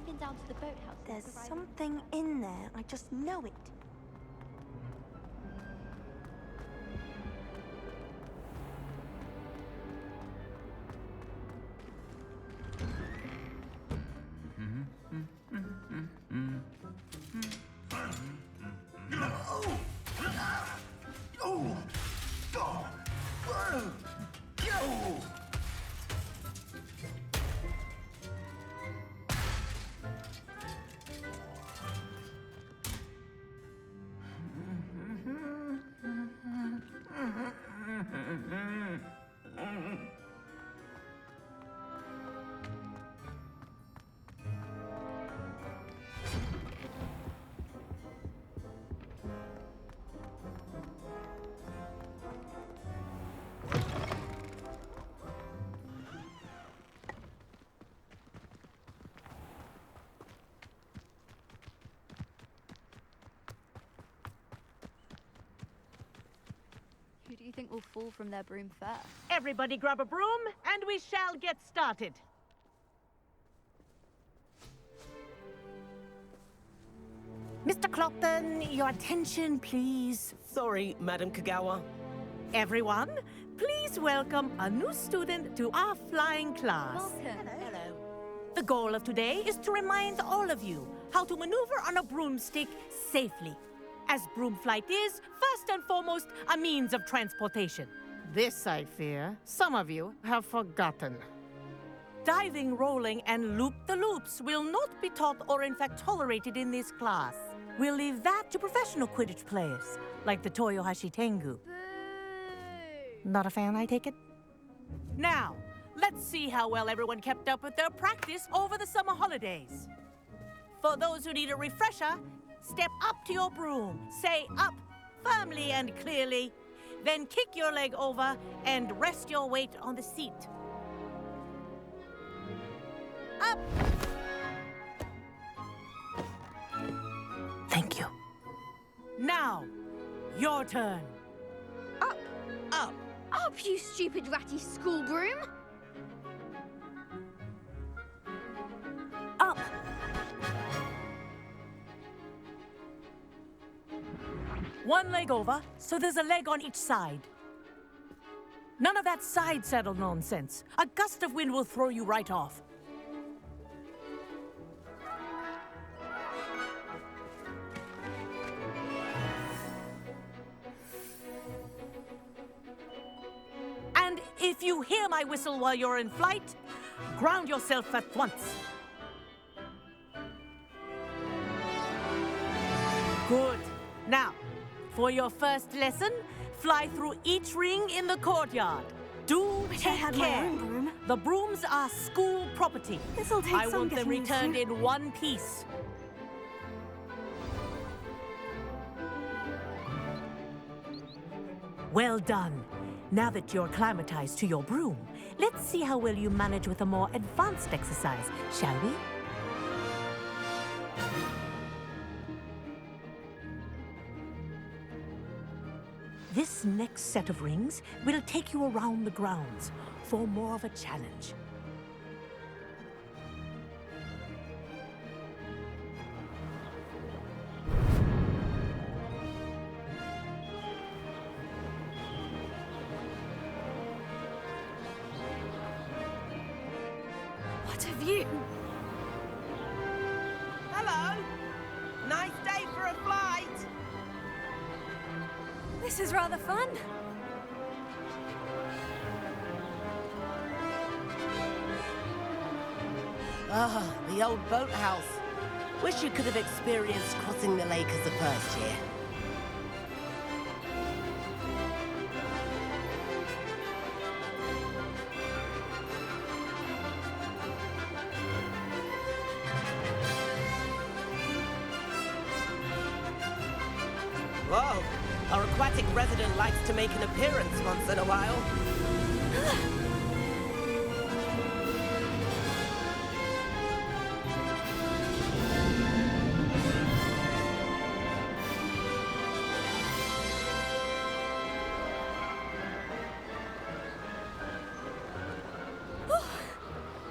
been down to the boathouse. There's something in there. I just know it. Who do you think will fall from their broom first? Everybody grab a broom, and we shall get started. Mr. Clopton, your attention, please. Sorry, Madam Kagawa. Everyone, please welcome a new student to our flying class. Welcome. Hello. The goal of today is to remind all of you how to maneuver on a broomstick safely. As broom flight is, first and foremost, a means of transportation. This, I fear, some of you have forgotten. Diving, rolling, and loop-the-loops will not be taught or in fact tolerated in this class. We'll leave that to professional Quidditch players, like the Toyohashi Tengu. Boo! Not a fan, I take it? Now, let's see how well everyone kept up with their practice over the summer holidays. For those who need a refresher, step up to your broom, say up firmly and clearly, then kick your leg over and rest your weight on the seat. Up! Thank you. Now, your turn. Up! Up. Up, you stupid ratty school broom! Up! One leg over, so there's a leg on each side. None of that side saddle nonsense. A gust of wind will throw you right off. And if you hear my whistle while you're in flight, ground yourself at once. Good. Now, for your first lesson, fly through each ring in the courtyard. Do Wish I take had my care. own broom. The brooms are school property. This'll take I some want them getting used returned to. in one piece. Well done. Now that you're acclimatized to your broom, let's see how well you manage with a more advanced exercise, shall we? This next set of rings will take you around the grounds for more of a challenge. What have you? Hello. Nice day for a flight. This is rather fun. Ah, the old boathouse. Wish you could have experienced crossing the lake as a first year. Whoa, our aquatic resident likes to make an appearance once in a while.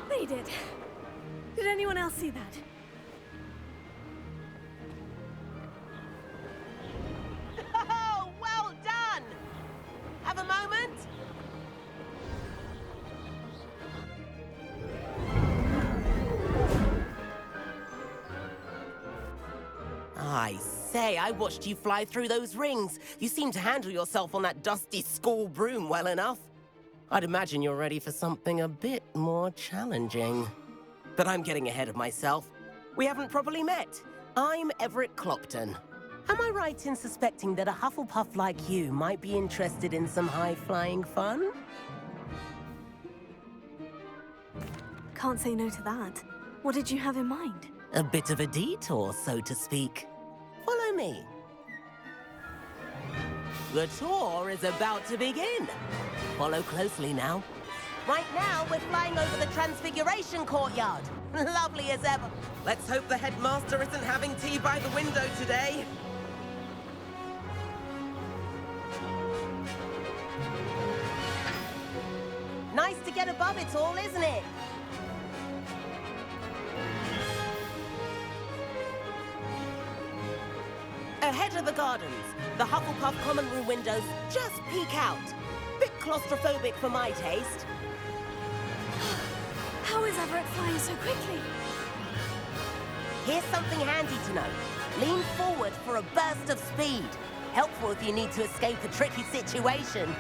They did. Did anyone else see that? I say, I watched you fly through those rings. You seem to handle yourself on that dusty school broom well enough. I'd imagine you're ready for something a bit more challenging. But I'm getting ahead of myself. We haven't properly met. I'm Everett Clopton. Am I right in suspecting that a Hufflepuff like you might be interested in some high-flying fun? Can't say no to that. What did you have in mind? A bit of a detour, so to speak. Follow me. The tour is about to begin. Follow closely now. Right now, we're flying over the Transfiguration Courtyard. Lovely as ever. Let's hope the headmaster isn't having tea by the window today. Nice to get above it all, isn't it? Ahead of the gardens, the Hufflepuff common room windows just peek out. Bit claustrophobic for my taste. How is Everett flying so quickly? Here's something handy to know. Lean forward for a burst of speed. Helpful if you need to escape a tricky situation.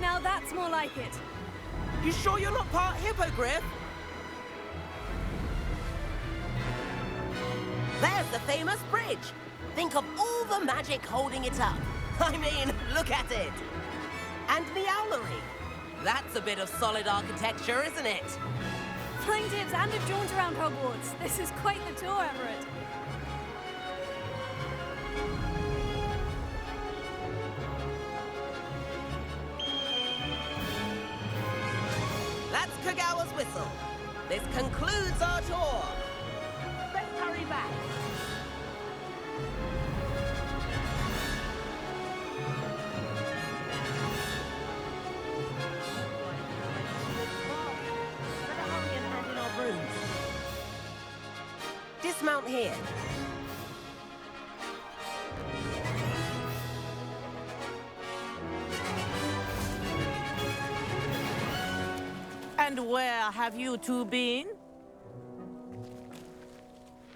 Now that's more like it. You sure you're not part hippogriff? There's the famous bridge. Think of all the magic holding it up. I mean, look at it. And the owlery. That's a bit of solid architecture, isn't it? Flying tips and a jaunt around Hogwarts. This is quite the tour, Everett. That's Kagawa's whistle. This concludes our tour. Let's hurry back. Better hurry and hand in our brooms. Dismount here. And where have you two been?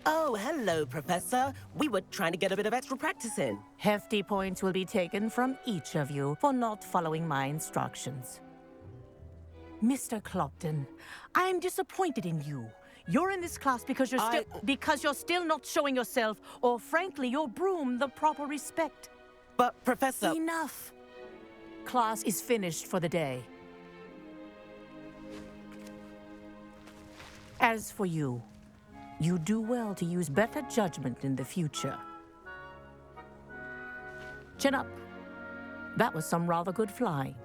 Oh, hello, Professor. We were trying to get a bit of extra practice in. Hefty points will be taken from each of you for not following my instructions. Mr. Clopton, I'm disappointed in you. You're in this class because you're still not showing yourself, or frankly, your broom, the proper respect. But, Professor... Enough. Class is finished for the day. As for you, you do well to use better judgment in the future. Chin up. That was some rather good flying.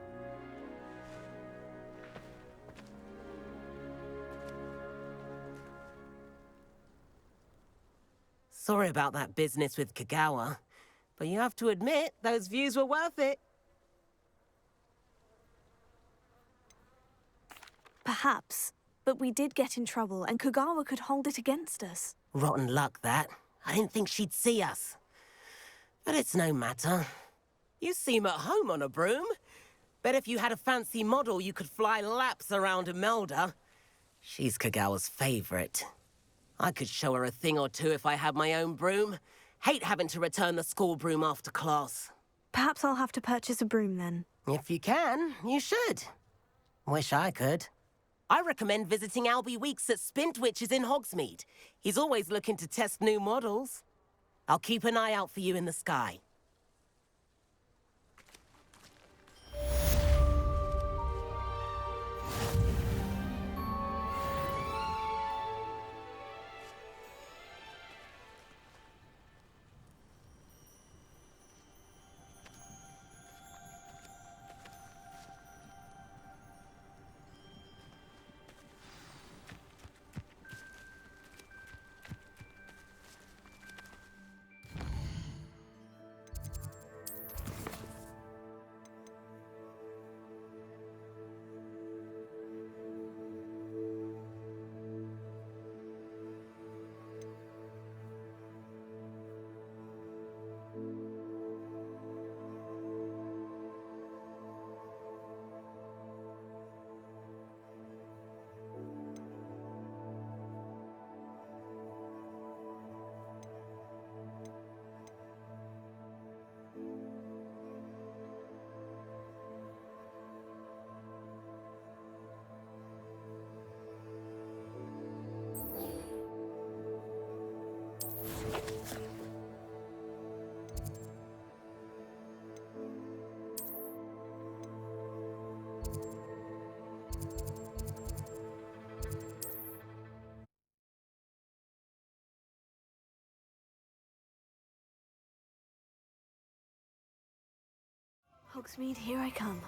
Sorry about that business with Kagawa, but you have to admit, those views were worth it. Perhaps. But we did get in trouble, and Kagawa could hold it against us. Rotten luck, that. I didn't think she'd see us. But it's no matter. You seem at home on a broom. Bet if you had a fancy model, you could fly laps around Imelda. She's Kagawa's favorite. I could show her a thing or two if I had my own broom. Hate having to return the school broom after class. Perhaps I'll have to purchase a broom then. If you can, you should. Wish I could. I recommend visiting Albie Weeks at Spintwitches in Hogsmeade. He's always looking to test new models. I'll keep an eye out for you in the sky. Hogsmeade, here I come.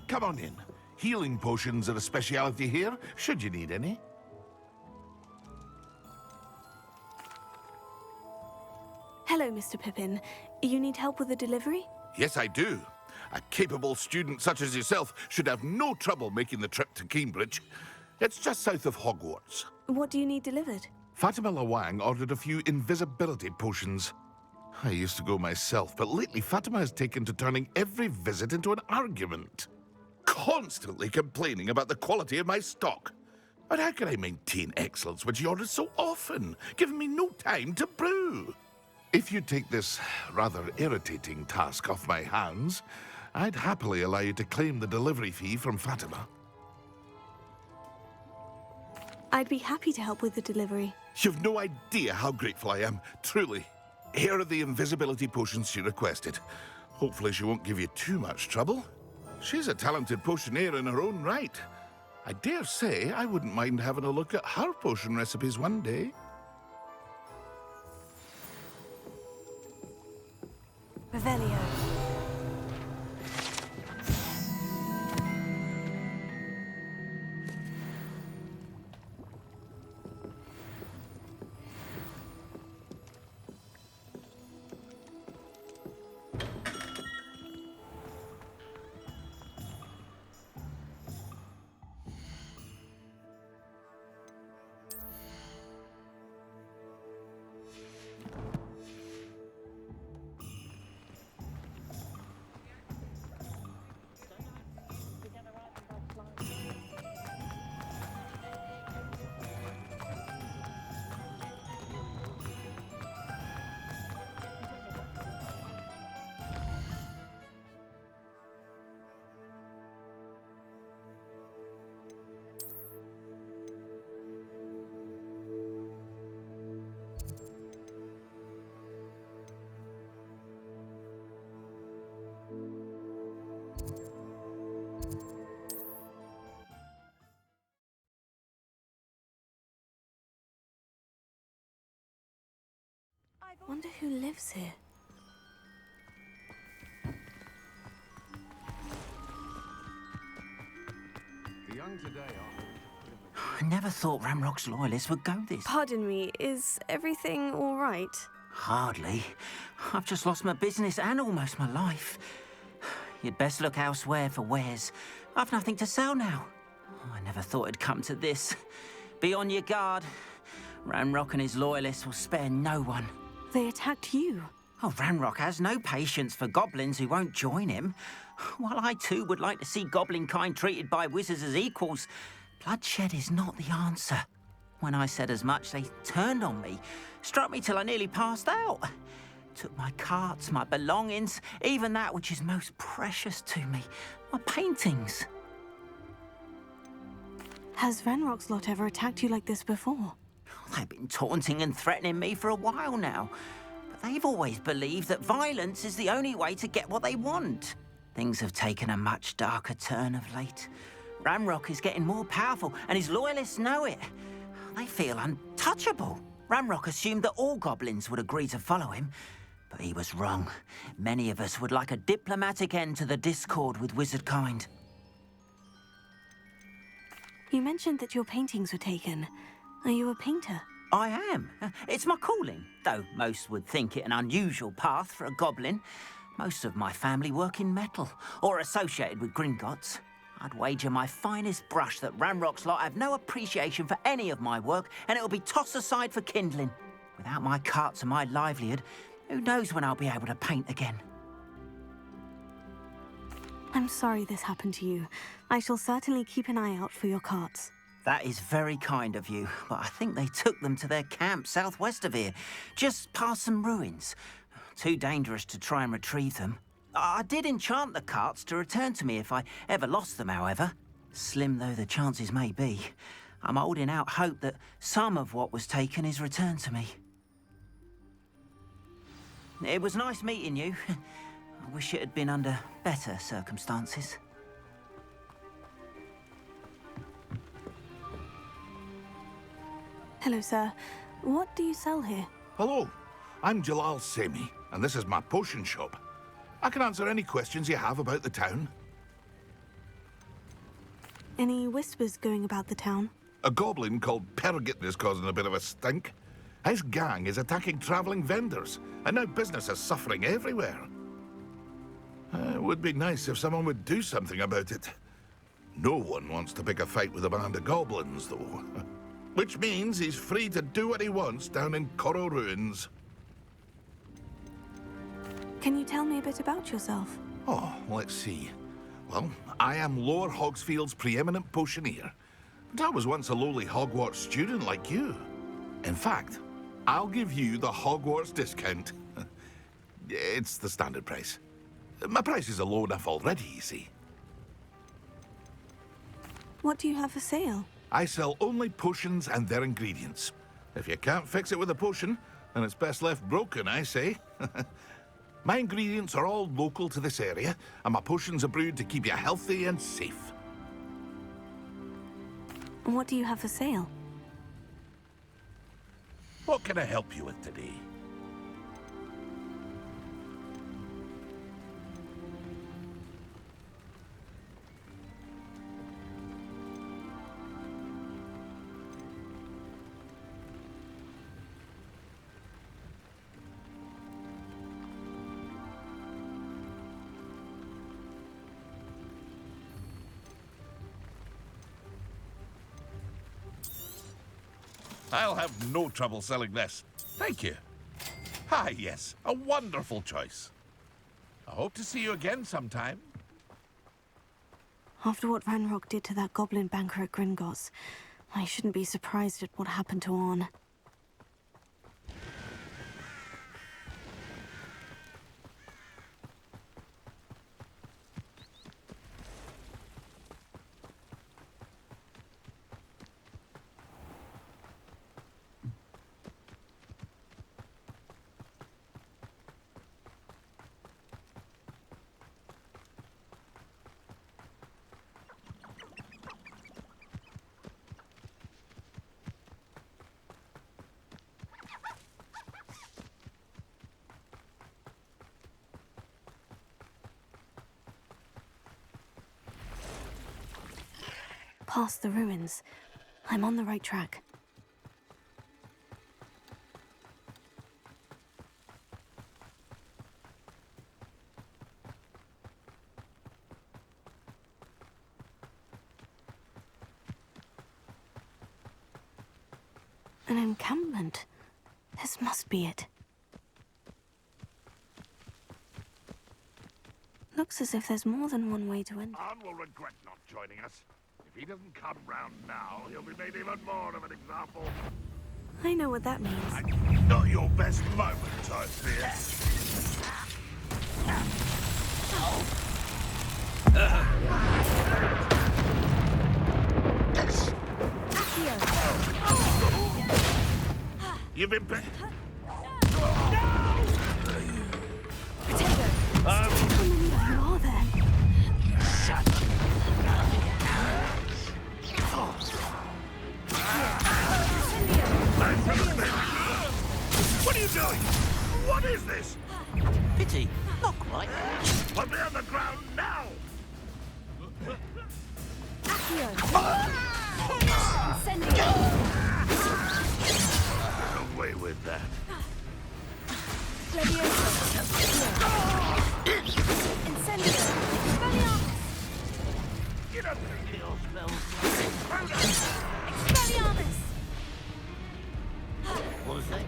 Come on in. Healing potions are a speciality here, should you need any. Hello, Mr. Pippin. You need help with a delivery? Yes, I do. A capable student such as yourself should have no trouble making the trip to Cambridge. It's just south of Hogwarts. What do you need delivered? Fatima Lawang ordered a few invisibility potions. I used to go myself, but lately Fatima has taken to turning every visit into an argument. Constantly complaining about the quality of my stock. But how can I maintain excellence when she orders so often, giving me no time to brew? If you take this rather irritating task off my hands, I'd happily allow you to claim the delivery fee from Fatima. I'd be happy to help with the delivery. You've no idea how grateful I am, truly. Here are the invisibility potions she requested. Hopefully she won't give you too much trouble. She's a talented potioneer in her own right. I dare say I wouldn't mind having a look at her potion recipes one day. Revelio. Wonder who lives here. The young today are... I never thought Ramrock's loyalists would go this. Pardon me, is everything all right? Hardly. I've just lost my business and almost my life. You'd best look elsewhere for wares. I've nothing to sell now. I never thought it'd come to this. Be on your guard. Ramrock and his loyalists will spare no one. They attacked you. Oh, Ranrock has no patience for goblins who won't join him. While I too would like to see goblin kind treated by wizards as equals, bloodshed is not the answer. When I said as much, they turned on me, struck me till I nearly passed out. Took my carts, my belongings, even that which is most precious to me, my paintings. Has Ranrock's lot ever attacked you like this before? They've been taunting and threatening me for a while now. But they've always believed that violence is the only way to get what they want. Things have taken a much darker turn of late. Ramrock is getting more powerful, and his loyalists know it. They feel untouchable. Ramrock assumed that all goblins would agree to follow him, but he was wrong. Many of us would like a diplomatic end to the discord with wizard kind. You mentioned that your paintings were taken. Are you a painter? I am. It's my calling, though most would think it an unusual path for a goblin. Most of my family work in metal, or associated with Gringotts. I'd wager my finest brush that Ramrock's lot have no appreciation for any of my work, and it'll be tossed aside for kindling. Without my carts and my livelihood, who knows when I'll be able to paint again? I'm sorry this happened to you. I shall certainly keep an eye out for your carts. That is very kind of you, but I think they took them to their camp southwest of here, just past some ruins. Too dangerous to try and retrieve them. I did enchant the carts to return to me if I ever lost them, however. Slim though the chances may be, I'm holding out hope that some of what was taken is returned to me. It was nice meeting you. I wish it had been under better circumstances. Hello, sir. What do you sell here? Hello, I'm Jalal Semi, and this is my potion shop. I can answer any questions you have about the town. Any whispers going about the town? A goblin called Pergit is causing a bit of a stink. His gang is attacking traveling vendors, and now business is suffering everywhere. It would be nice if someone would do something about it. No one wants to pick a fight with a band of goblins, though. Which means he's free to do what he wants down in Coral Ruins. Can you tell me a bit about yourself? Oh, let's see. Well, I am Lower Hogsfield's preeminent potioneer. But I was once a lowly Hogwarts student like you. In fact, I'll give you the Hogwarts discount. It's the standard price. My prices are low enough already, you see. What do you have for sale? I sell only potions and their ingredients. If you can't fix it with a potion, then it's best left broken, I say. My ingredients are all local to this area, and my potions are brewed to keep you healthy and safe. And what do you have for sale? What can I help you with today? I'll have no trouble selling this. Thank you. Ah, yes, a wonderful choice. I hope to see you again sometime. After what Ranrock did to that goblin banker at Gringotts, I shouldn't be surprised at what happened to Orn. Past the ruins. I'm on the right track. An encampment. This must be it. Looks as if there's more than one way to enter. Arn will regret not joining us. If he doesn't come round now, he'll be made even more of an example. I know what that means. Not your best moment, I fear. You've been bit. How many of you are there? What are you doing? What is this? Pity, not quite. Put me on the ground now! Away with that. Get up there, Neil Smells. What was that?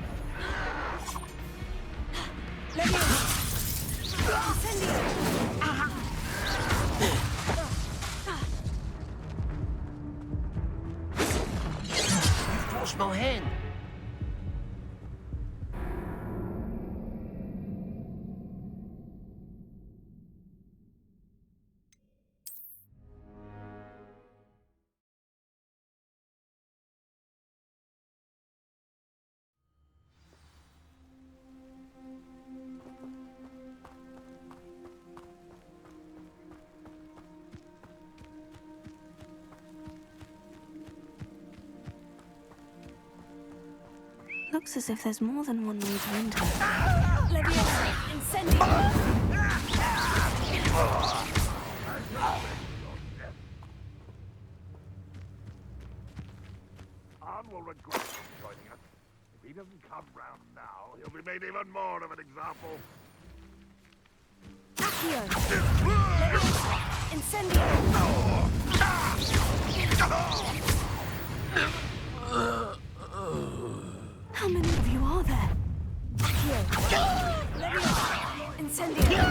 Looks as if there's more than one way to enter. Leviosa, incendio! Arn will regret joining us. If he doesn't come round now, he'll be made even more of an example. Accio! Leviosa, incendio! How many of you are there? Accio! Leviosa, incendio!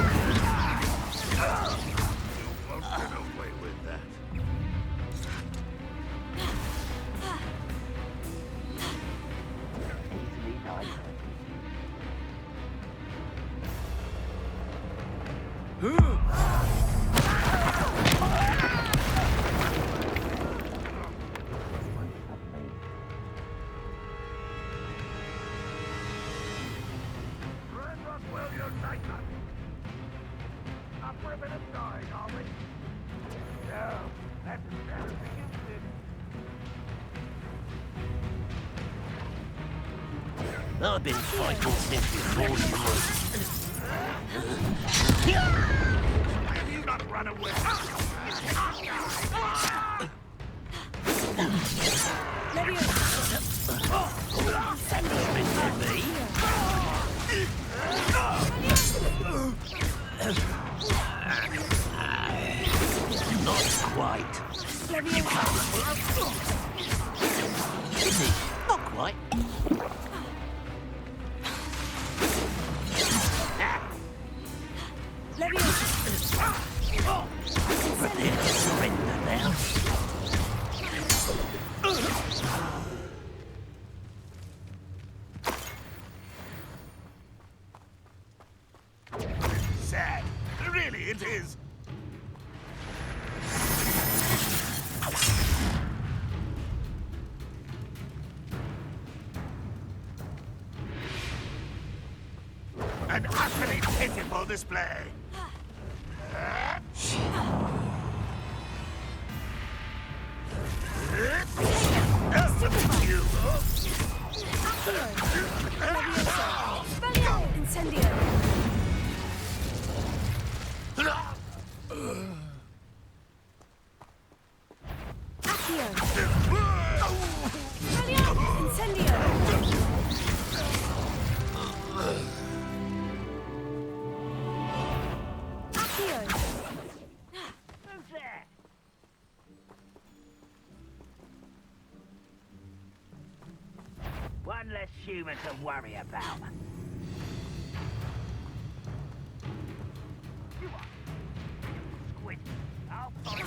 Won't get away with that. Will you take us? Up for a bit of dying, are we? No, that's embarrassing, isn't it? I've been fighting since before you. Have you not run away? Not quite. Is it? Not quite. Prepare to surrender now. Sad. Really, it is. An utterly pitiful display. You. Incendio! Accio! Incendio! Accio! One less human to worry about. You are. Squid. I'll find you.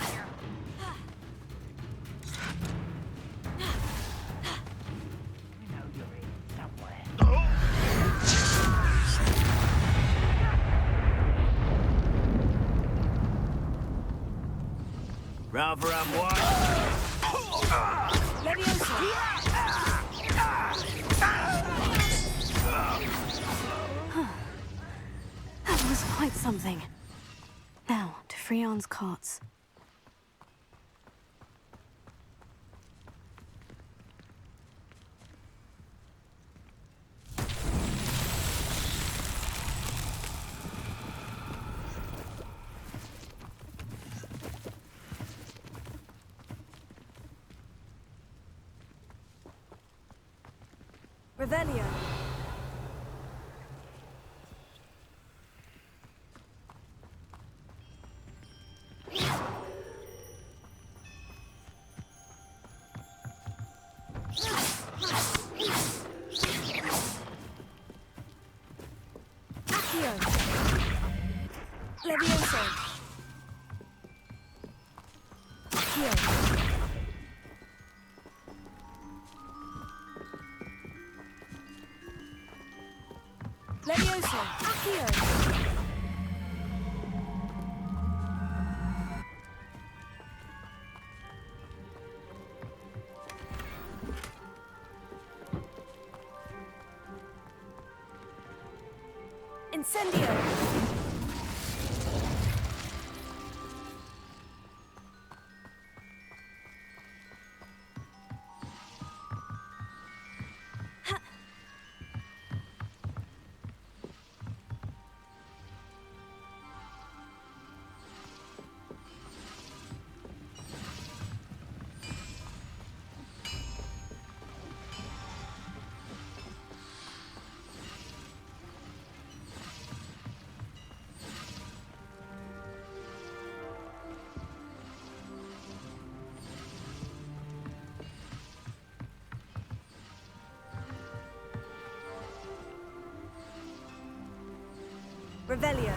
You know you're in somewhere. Rather unwise. Leviosa! That was quite something. Now, to Freon's carts. Revelio! Accio! Leviosa! Accio! Leviosa! Accio! Incendio! Revelio.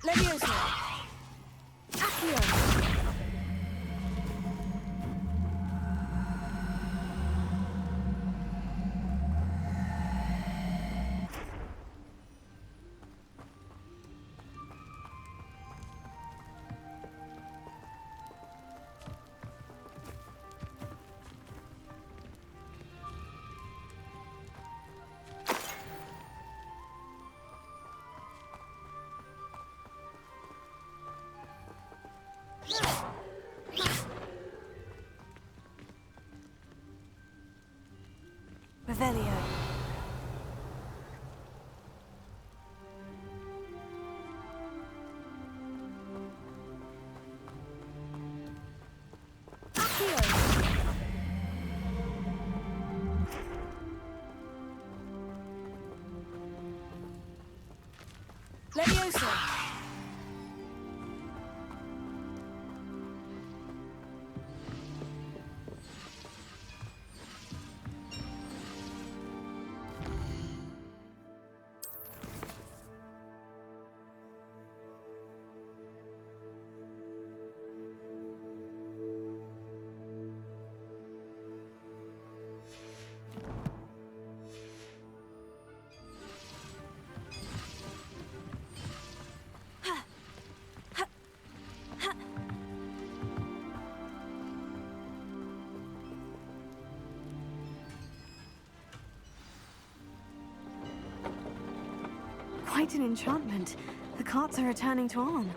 Leviosa. Accio. Revelio. Leviosa. Quite an enchantment. The carts are returning to Arn.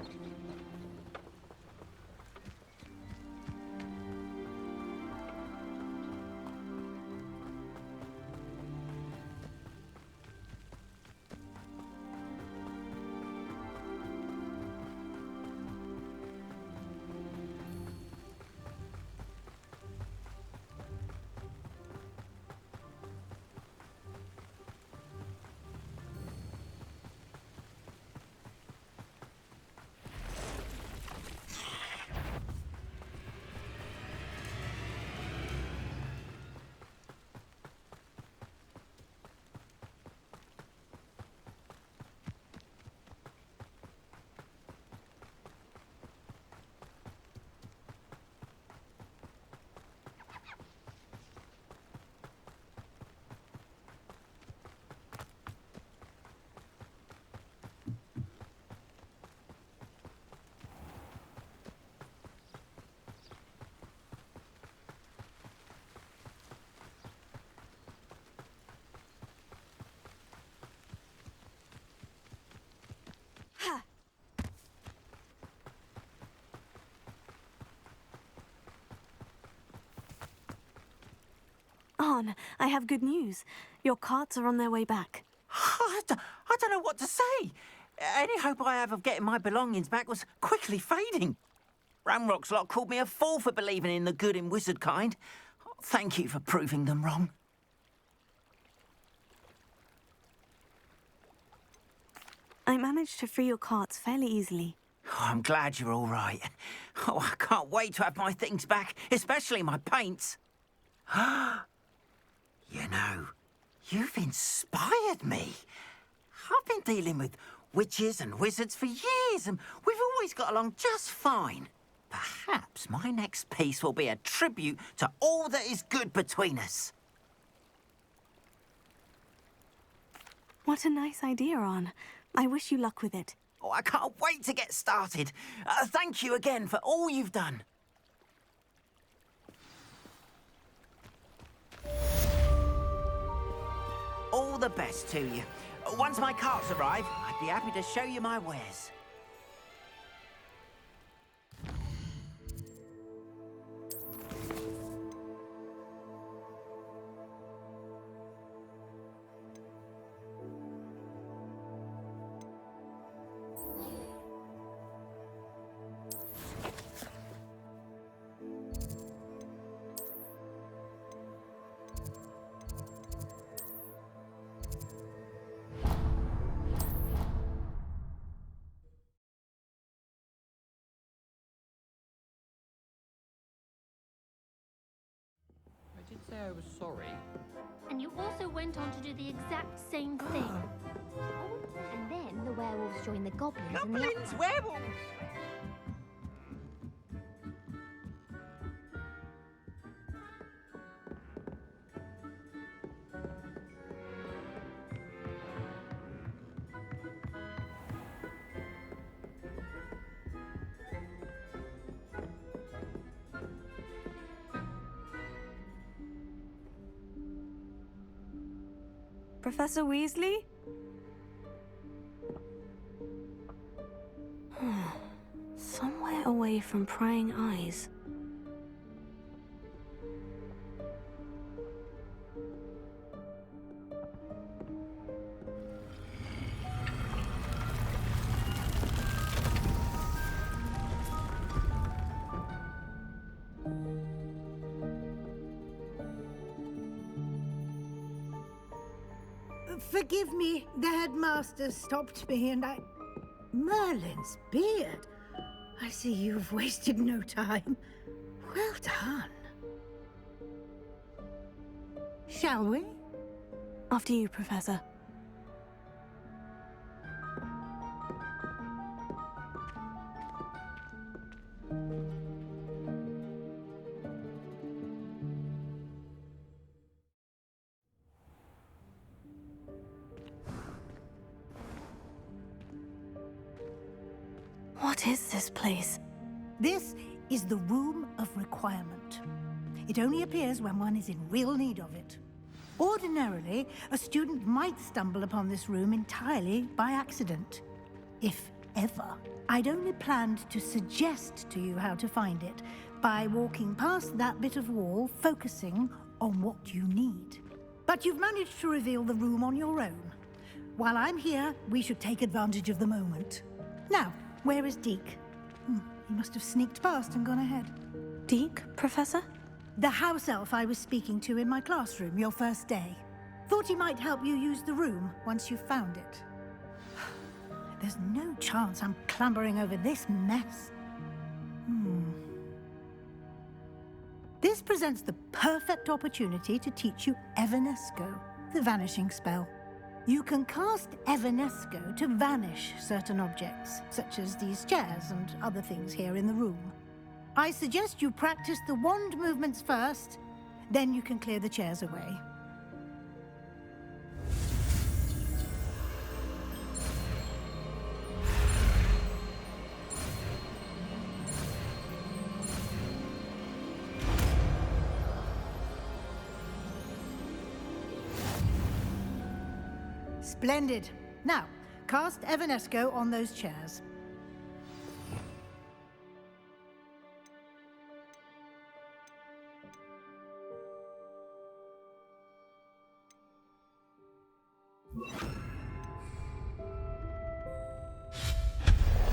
Arn, I have good news. Your carts are on their way back. I don't know what to say. Any hope I have of getting my belongings back was quickly fading. Ramrock's lot called me a fool for believing in the good in wizard kind. Thank you for proving them wrong. I managed to free your carts fairly easily. Oh, I'm glad you're all right. Oh, I can't wait to have my things back, especially my paints. You know, you've inspired me. I've been dealing with witches and wizards for years, and we've always got along just fine. Perhaps my next piece will be a tribute to all that is good between us. What a nice idea, Arn. I wish you luck with it. Oh, I can't wait to get started. Thank you again for all you've done. all the best to you. Once my carts arrive, I'd be happy to show you my wares. I did say I was sorry. And you also went on to do the exact same thing. And then the werewolves joined the goblins. Goblins, werewolves! Professor Weasley? Somewhere away from prying eyes. Forgive me, the headmaster stopped me and I... Merlin's beard. I see you've wasted no time. Well done. Shall we? After you, Professor. What is this place? This is the Room of Requirement. It only appears when one is in real need of it. Ordinarily, a student might stumble upon this room entirely by accident. If ever. I'd only planned to suggest to you how to find it by walking past that bit of wall, focusing on what you need. But you've managed to reveal the room on your own. While I'm here, we should take advantage of the moment. Now, where is Deke? He must have sneaked past and gone ahead. Deke, Professor? The house elf I was speaking to in my classroom your first day. Thought he might help you use the room once you found it. There's no chance I'm clambering over this mess. This presents the perfect opportunity to teach you Evanesco, the vanishing spell. You can cast Evanesco to vanish certain objects, such as these chairs and other things here in the room. I suggest you practice the wand movements first, then you can clear the chairs away. Splendid. Now, cast Evanesco on those chairs.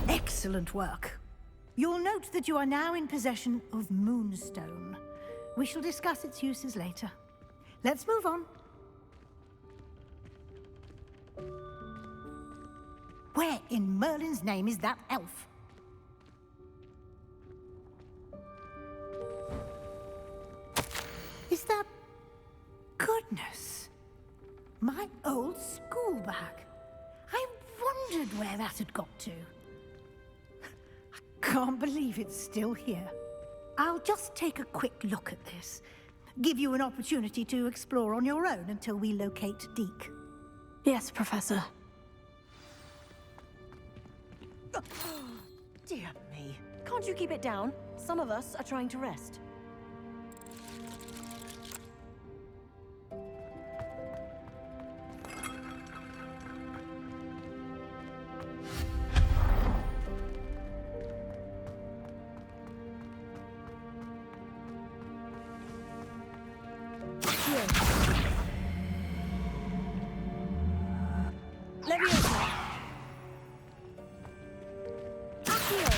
Excellent work. You'll note that you are now in possession of Moonstone. We shall discuss its uses later. Let's move on. Where in Merlin's name is that elf? Is that... Goodness. My old school bag. I wondered where that had got to. I can't believe it's still here. I'll just take a quick look at this. Give you an opportunity to explore on your own until we locate Deke. Yes, Professor. Dear me. Can't you keep it down? Some of us are trying to rest. here.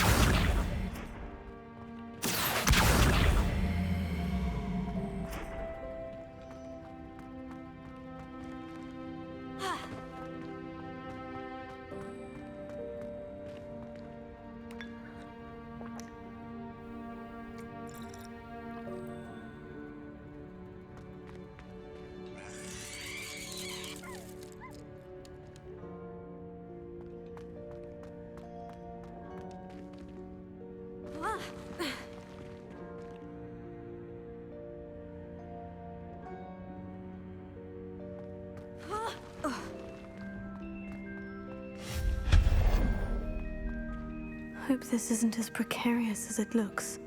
Hope this isn't as precarious as it looks.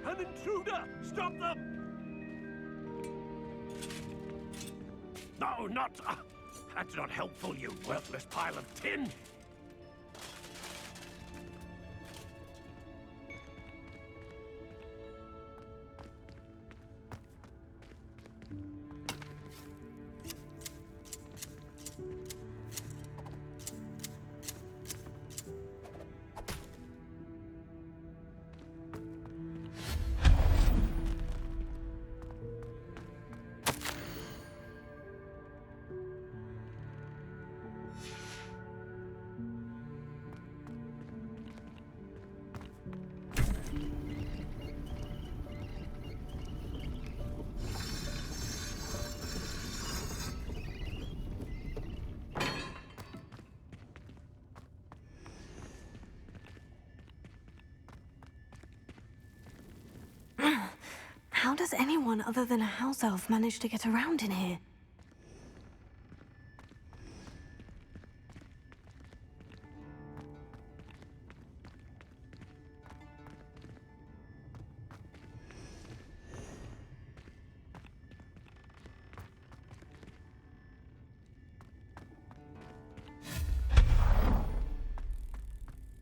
An intruder! Stop them! No, not... that's not helpful, you worthless pile of tin! How does anyone other than a house elf manage to get around in here?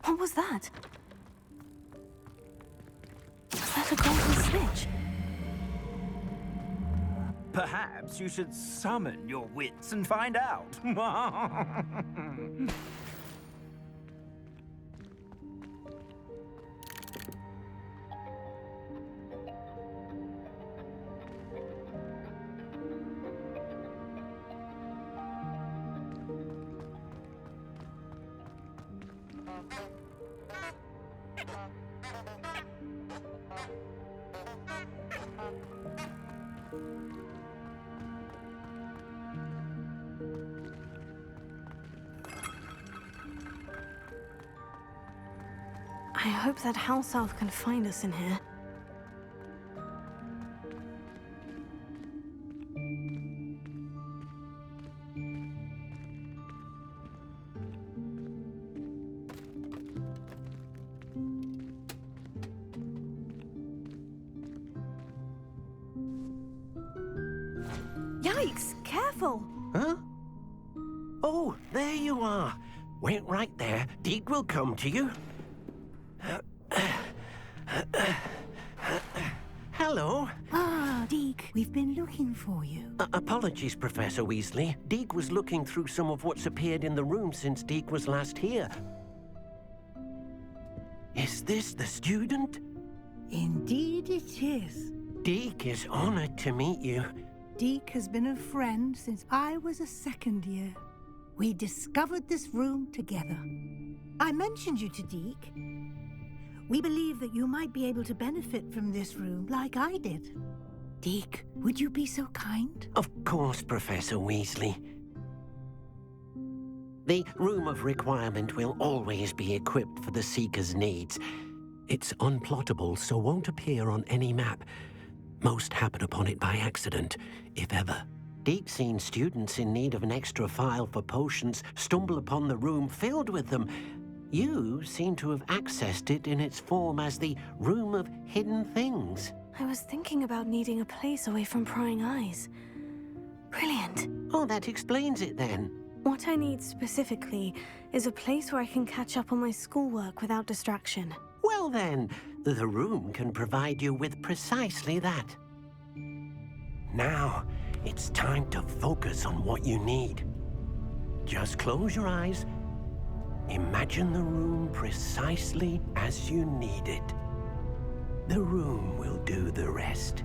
What was that? Was that a golden snitch? Perhaps you should summon your wits and find out. I hope that house elf can find us in here. Yikes! Careful! Huh? Oh, there you are. Wait right there. Deke will come to you. Hello. Ah, Deke, we've been looking for you. Apologies, Professor Weasley. Deke was looking through some of what's appeared in the room since Deke was last here. Is this the student? Indeed it is. Deke is honored to meet you. Deke has been a friend since I was a second year. We discovered this room together. I mentioned you to Deke. We believe that you might be able to benefit from this room like I did. Deke, would you be so kind? Of course, Professor Weasley. The Room of Requirement will always be equipped for the Seeker's needs. It's unplottable, so won't appear on any map. Most happen upon it by accident, if ever. Deke's seen students in need of an extra file for potions stumble upon the room filled with them. You seem to have accessed it in its form as the Room of Hidden Things. I was thinking about needing a place away from prying eyes. Brilliant. Oh, that explains it then. What I need specifically is a place where I can catch up on my schoolwork without distraction. Well then, the room can provide you with precisely that. Now, it's time to focus on what you need. Just close your eyes Imagine the room precisely as you need it. The room will do the rest.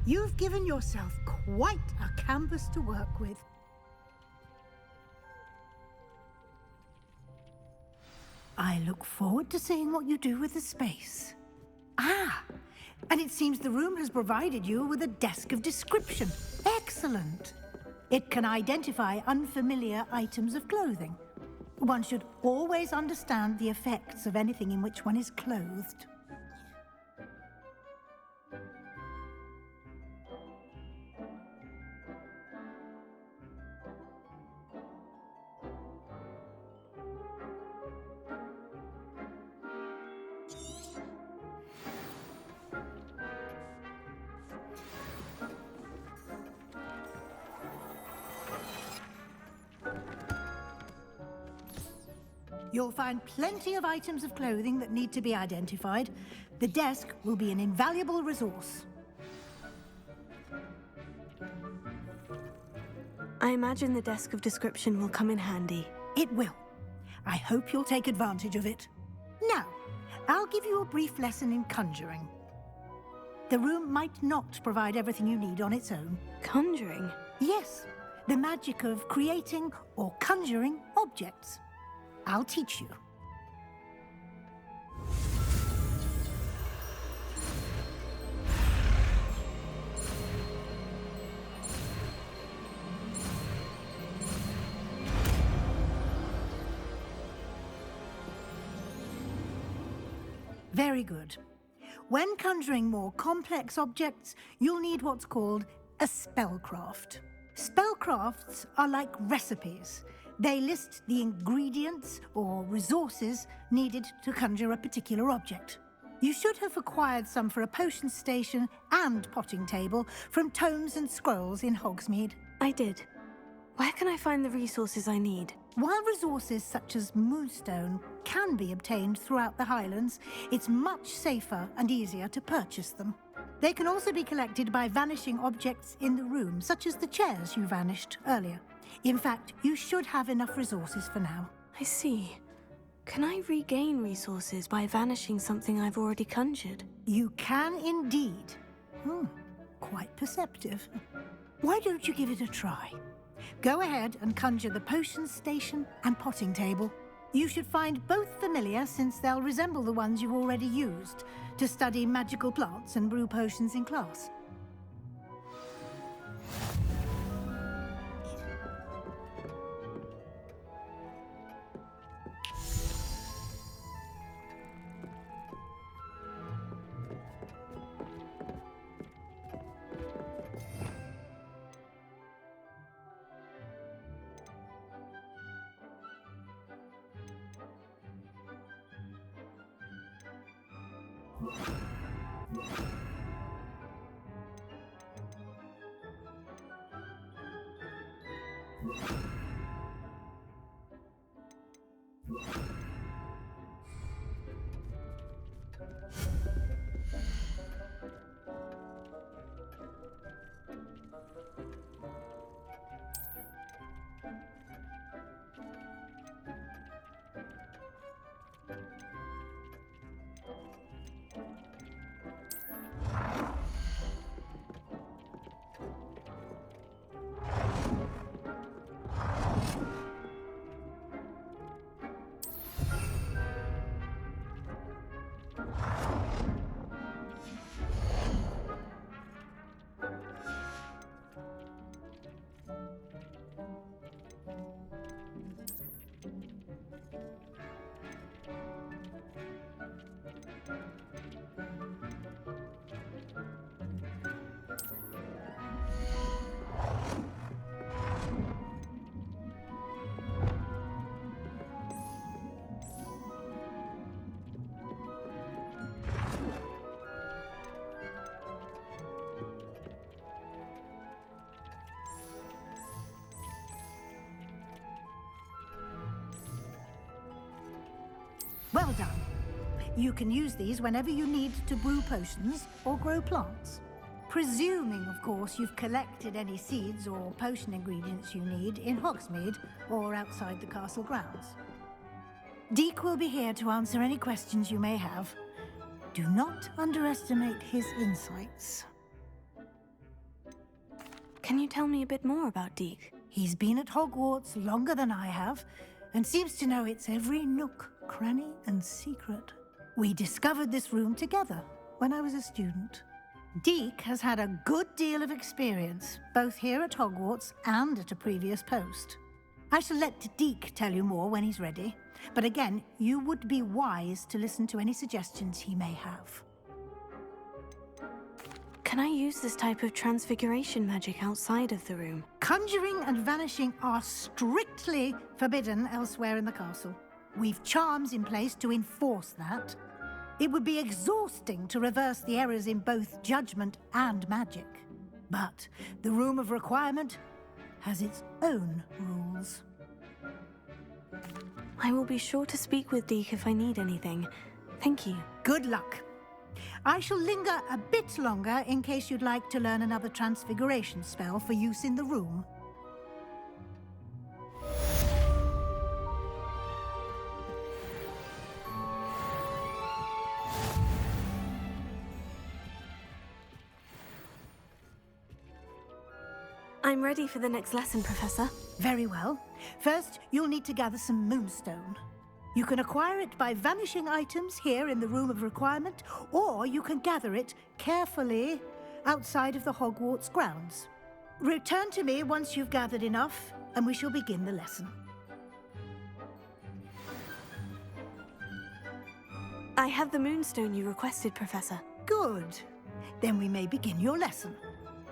You've given yourself quite a canvas to work with. I look forward to seeing what you do with the space. Ah, and it seems the room has provided you with a desk of description. Excellent. It can identify unfamiliar items of clothing. One should always understand the effects of anything in which one is clothed. You'll find plenty of items of clothing that need to be identified. The desk will be an invaluable resource. I imagine the desk of description will come in handy. It will. I hope you'll take advantage of it. Now, I'll give you a brief lesson in conjuring. The room might not provide everything you need on its own. Conjuring? Yes, the magic of creating or conjuring objects. I'll teach you. Very good. When conjuring more complex objects, you'll need what's called a spellcraft. Spellcrafts are like recipes. They list the ingredients or resources needed to conjure a particular object. You should have acquired some for a potion station and potting table from tomes and scrolls in Hogsmeade. I did. Where can I find the resources I need? While resources such as moonstone can be obtained throughout the Highlands, it's much safer and easier to purchase them. They can also be collected by vanishing objects in the room, such as the chairs you vanished earlier. In fact, you should have enough resources for now. I see. Can I regain resources by vanishing something I've already conjured? You can indeed. Quite perceptive. Why don't you give it a try? Go ahead and conjure the potion station and potting table. You should find both familiar, since they'll resemble the ones you've already used to study magical plants and brew potions in class. Well done. You can use these whenever you need to brew potions or grow plants. Presuming, of course, you've collected any seeds or potion ingredients you need in Hogsmeade or outside the castle grounds. Deek will be here to answer any questions you may have. Do not underestimate his insights. Can you tell me a bit more about Deek? He's been at Hogwarts longer than I have, and seems to know its every nook, cranny, and secret. We discovered this room together when I was a student. Deek has had a good deal of experience, both here at Hogwarts and at a previous post. I shall let Deek tell you more when he's ready, but again, you would be wise to listen to any suggestions he may have. Can I use this type of transfiguration magic outside of the room? Conjuring and vanishing are strictly forbidden elsewhere in the castle. We've charms in place to enforce that. It would be exhausting to reverse the errors in both judgment and magic. But the Room of Requirement has its own rules. I will be sure to speak with Deek if I need anything. Thank you. Good luck. I shall linger a bit longer in case you'd like to learn another transfiguration spell for use in the room. I'm ready for the next lesson, Professor. Very well. First, you'll need to gather some moonstone. You can acquire it by vanishing items here in the Room of Requirement, or you can gather it carefully outside of the Hogwarts grounds. Return to me once you've gathered enough, and we shall begin the lesson. I have the moonstone you requested, Professor. Good. Then we may begin your lesson.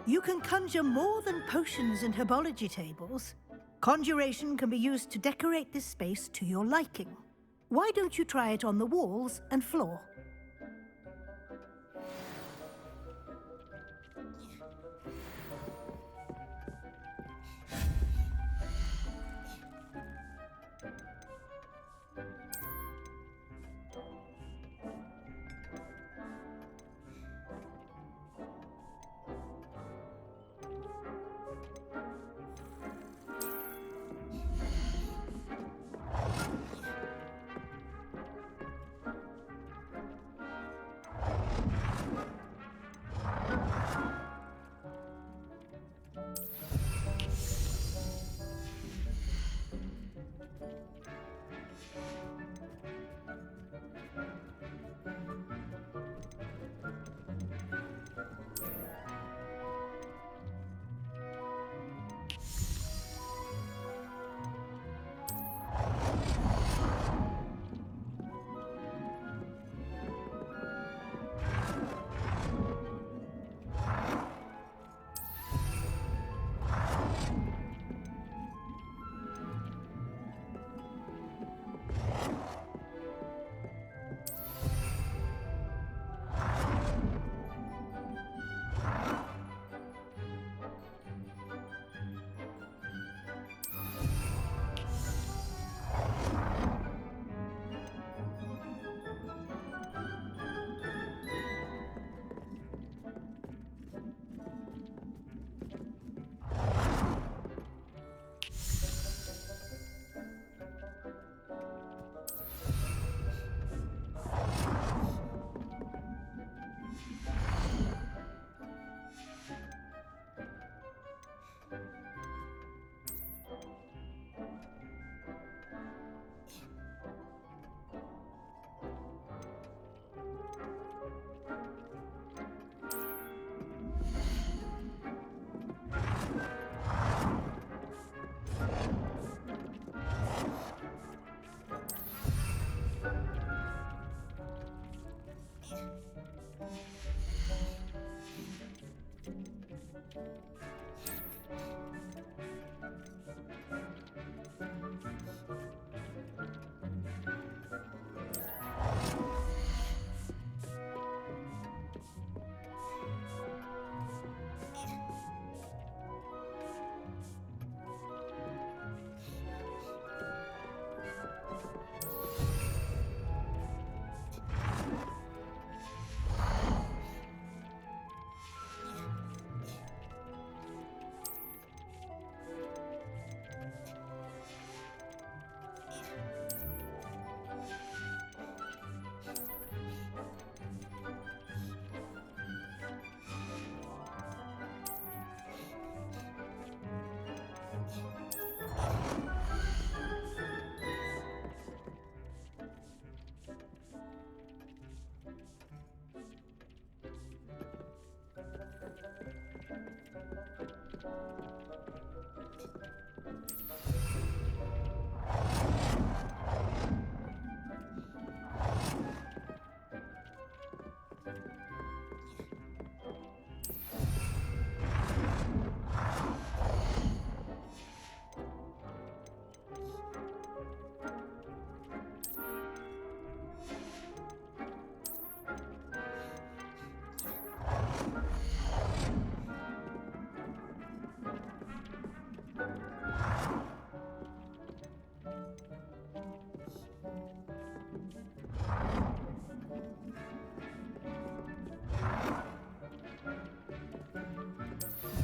You can conjure more than potions and herbology tables. Conjuration can be used to decorate this space to your liking. Why don't you try it on the walls and floor?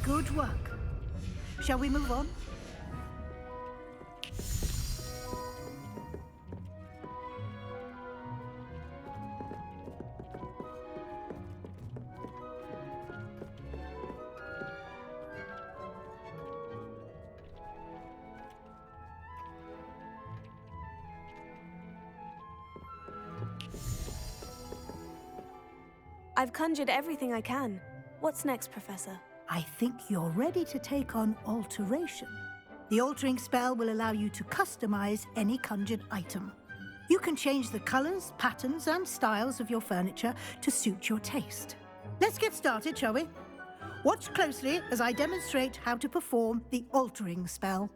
Good work. Shall we move on? I've conjured everything I can. What's next, Professor? I think you're ready to take on alteration. The altering spell will allow you to customize any conjured item. You can change the colors, patterns, and styles of your furniture to suit your taste. Let's get started, shall we? Watch closely as I demonstrate how to perform the altering spell.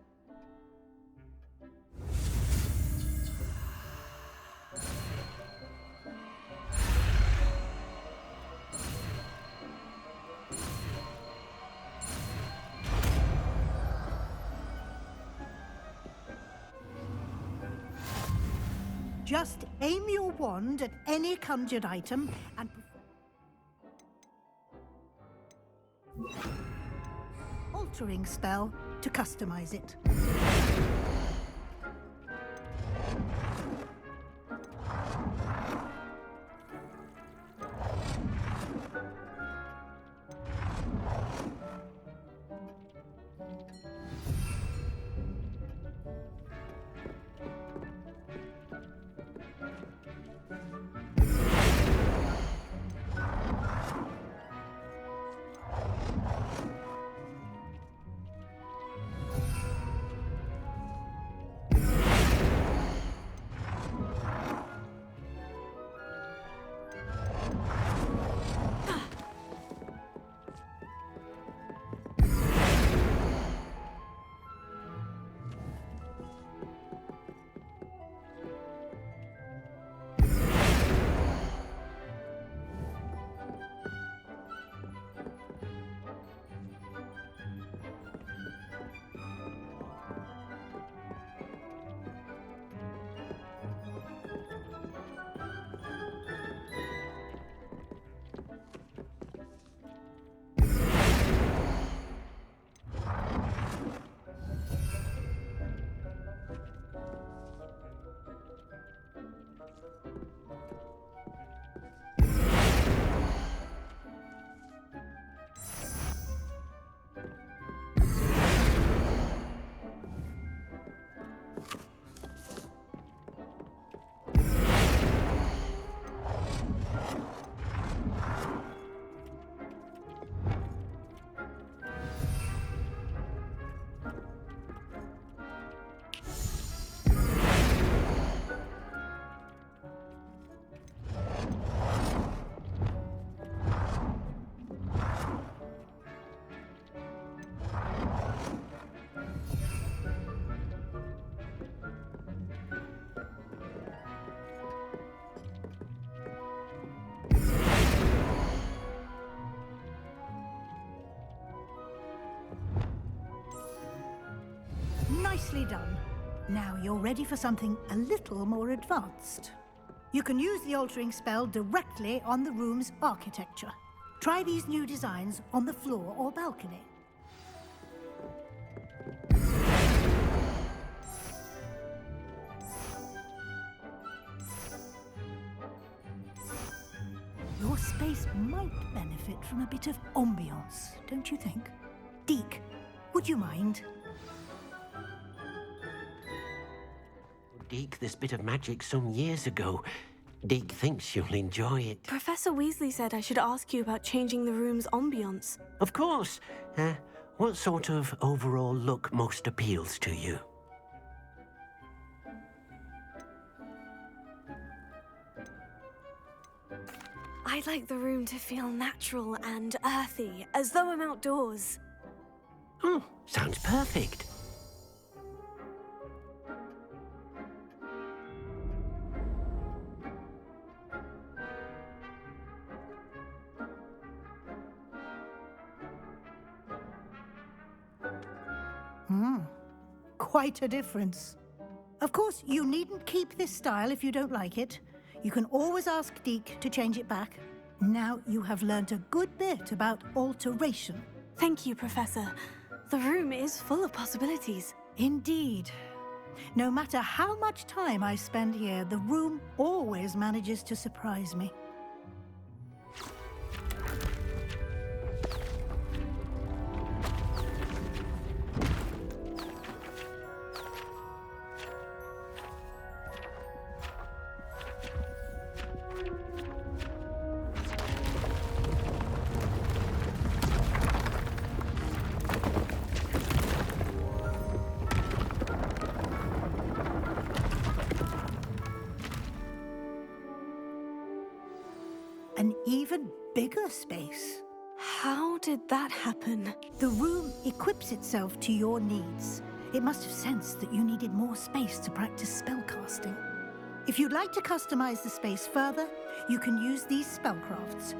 Just aim your wand at any conjured item and... altering spell to customize it. Nicely done. Now you're ready for something a little more advanced. You can use the altering spell directly on the room's architecture. Try these new designs on the floor or balcony. Your space might benefit from a bit of ambiance, don't you think? Deke, would you mind? Deke this bit of magic some years ago. Deke thinks you'll enjoy it. Professor Weasley said I should ask you about changing the room's ambience. Of course. What sort of overall look most appeals to you? I'd like the room to feel natural and earthy, as though I'm outdoors. Oh, sounds perfect. Quite a difference. Of course, you needn't keep this style if you don't like it. You can always ask Deke to change it back. Now you have learnt a good bit about alteration. Thank you, Professor. The room is full of possibilities. Indeed. No matter how much time I spend here, the room always manages to surprise me. An even bigger space. How did that happen? The room equips itself to your needs. It must have sensed that you needed more space to practice spellcasting. If you'd like to customize the space further, you can use these spellcrafts.